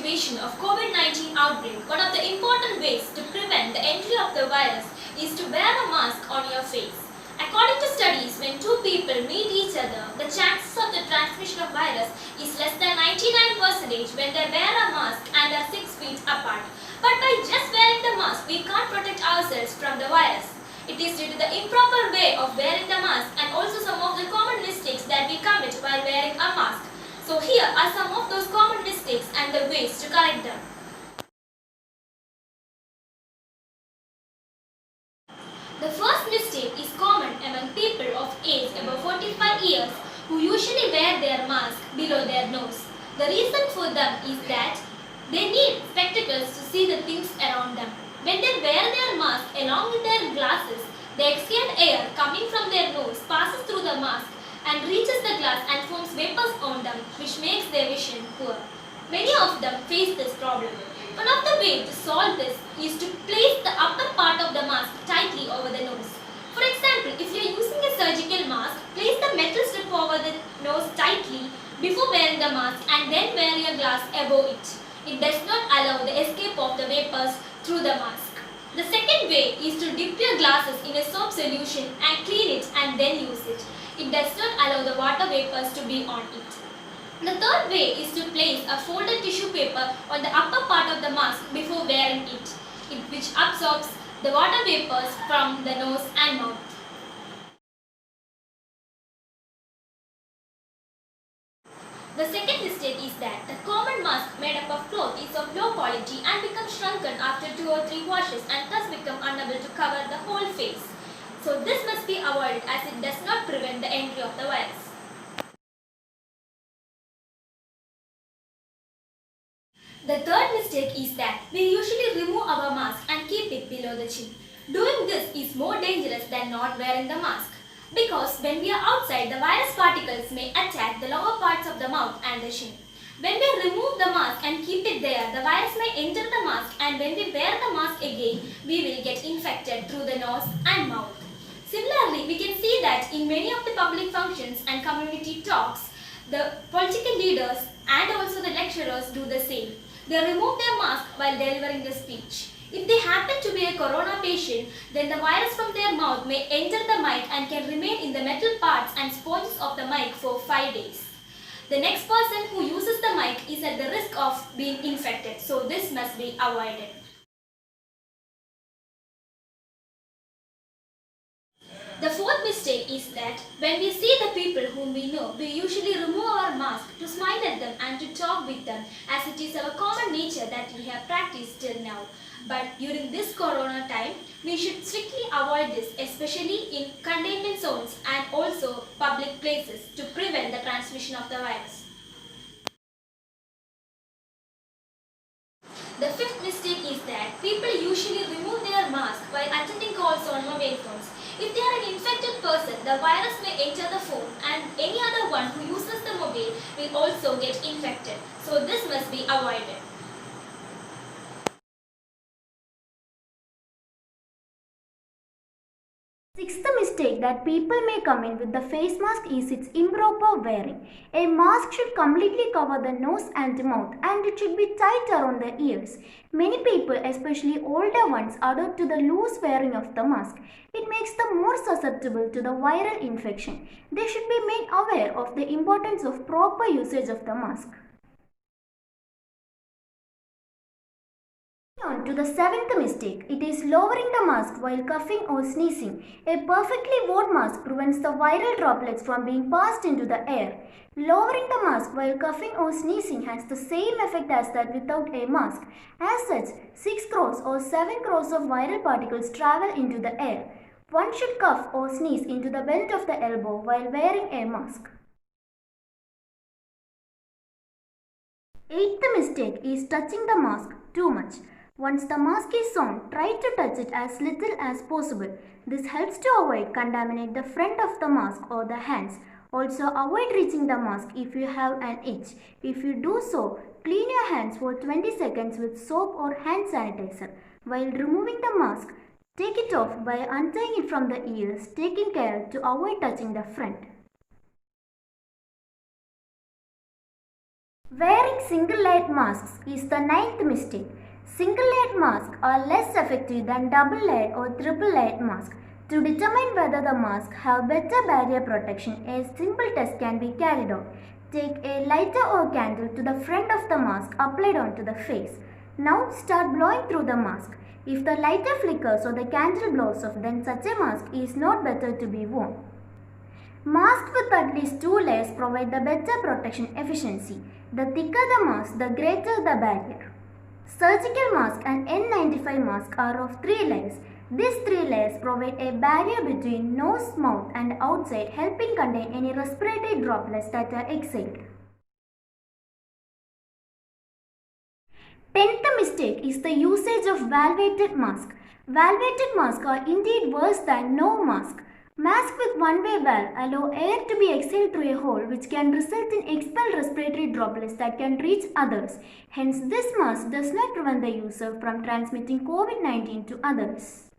situation of COVID-19 outbreak, one of the important ways to prevent the entry of the virus is to wear a mask on your face. According to studies, when two people meet each other, the chances of the transmission of virus is less than 99% when they wear a mask and are 6 feet apart. But by just wearing the mask, we can't protect ourselves from the virus. It is due to the improper way of wearing the mask and also some of the common mistakes that we commit while wearing a mask. So here are some of those common mistakes and the ways to correct them. The first mistake is common among people of age above 45 years who usually wear their mask below their nose. The reason for them is that they need spectacles to see the things around them. When they wear their mask along with their glasses, the exhaled air coming from their nose passes through the mask and reaches the glass and forms vapors on them, which makes their vision poor. Many of them face this problem. One of the ways to solve this is to place the upper part of the mask tightly over the nose. For example, if you are using a surgical mask, place the metal strip over the nose tightly before wearing the mask and then wear your glass above it. It does not allow the escape of the vapors through the mask. The second way is to dip your glasses in a soap solution and clean it and then use it. It does not allow the water vapors to be on it. The third way is to place a folded tissue paper on the upper part of the mask before wearing it, which absorbs the water vapors from the nose and mouth. The second mistake is that the common mask made up of cloth is of low quality and becomes shrunken after 2 or 3 washes and thus become unable to cover the whole face. So this must be avoided as it does not prevent the entry of the virus. The third mistake is that we usually remove our mask and keep it below the chin. Doing this is more dangerous than not wearing the mask, because when we are outside, the virus particles may attack the lower parts of the mouth and the chin. When we remove the mask and keep it there, the virus may enter the mask, and when we wear the mask again, we will get infected through the nose and mouth. Similarly, we can see that in many of the public functions and community talks, the political leaders and also the lecturers do the same. They remove their mask while delivering the speech. If they happen to be a corona patient, then the virus from their mouth may enter the mic and can remain in the metal parts and sponges of the mic for 5 days. The next person who uses the mic is at the risk of being infected, so this must be avoided. The fourth mistake is that when we see the people whom we know, we usually remove our mask to smile at them and to talk with them, as it is our common nature that we have practiced till now. But during this corona time, we should strictly avoid this, especially in containment zones and also public places, to prevent the transmission of the virus. The fifth mistake is that people usually remove their mask while attending calls on mobile phones. If they are an infected person, the virus may enter the phone and any other one who uses the mobile will also get infected. So this must be avoided. Sixth mistake that people may commit with the face mask is its improper wearing. A mask should completely cover the nose and mouth, and it should be tight around the ears. Many people, especially older ones, adopt to the loose wearing of the mask. It makes them more susceptible to the viral infection. They should be made aware of the importance of proper usage of the mask. On to the seventh mistake. It is lowering the mask while coughing or sneezing. A perfectly worn mask prevents the viral droplets from being passed into the air. Lowering the mask while coughing or sneezing has the same effect as that without a mask. As such, 6 crores or 7 crores of viral particles travel into the air. One should cough or sneeze into the belt of the elbow while wearing a mask. Eighth mistake is touching the mask too much. Once the mask is on, try to touch it as little as possible. This helps to avoid contaminate the front of the mask or the hands. Also, avoid reaching the mask if you have an itch. If you do so, clean your hands for 20 seconds with soap or hand sanitizer. While removing the mask, take it off by untying it from the ears, taking care to avoid touching the front. Wearing single-layer masks is the ninth mistake. Single-layer masks are less effective than double-layer or triple-layer masks. To determine whether the masks have better barrier protection, a simple test can be carried out. Take a lighter or candle to the front of the mask applied onto the face. Now start blowing through the mask. If the lighter flickers or the candle blows off, then such a mask is not better to be worn. Masks with at least 2 layers provide the better protection efficiency. The thicker the mask, the greater the barrier. Surgical mask and N95 mask are of 3 layers. These 3 layers provide a barrier between nose, mouth and outside, helping contain any respiratory droplets that are exhaled. 10th mistake is the usage of valvated mask. Valvated masks are indeed worse than no mask. Masks with one-way valve allow air to be exhaled through a hole, which can result in expelled respiratory droplets that can reach others. Hence, this mask does not prevent the user from transmitting COVID-19 to others.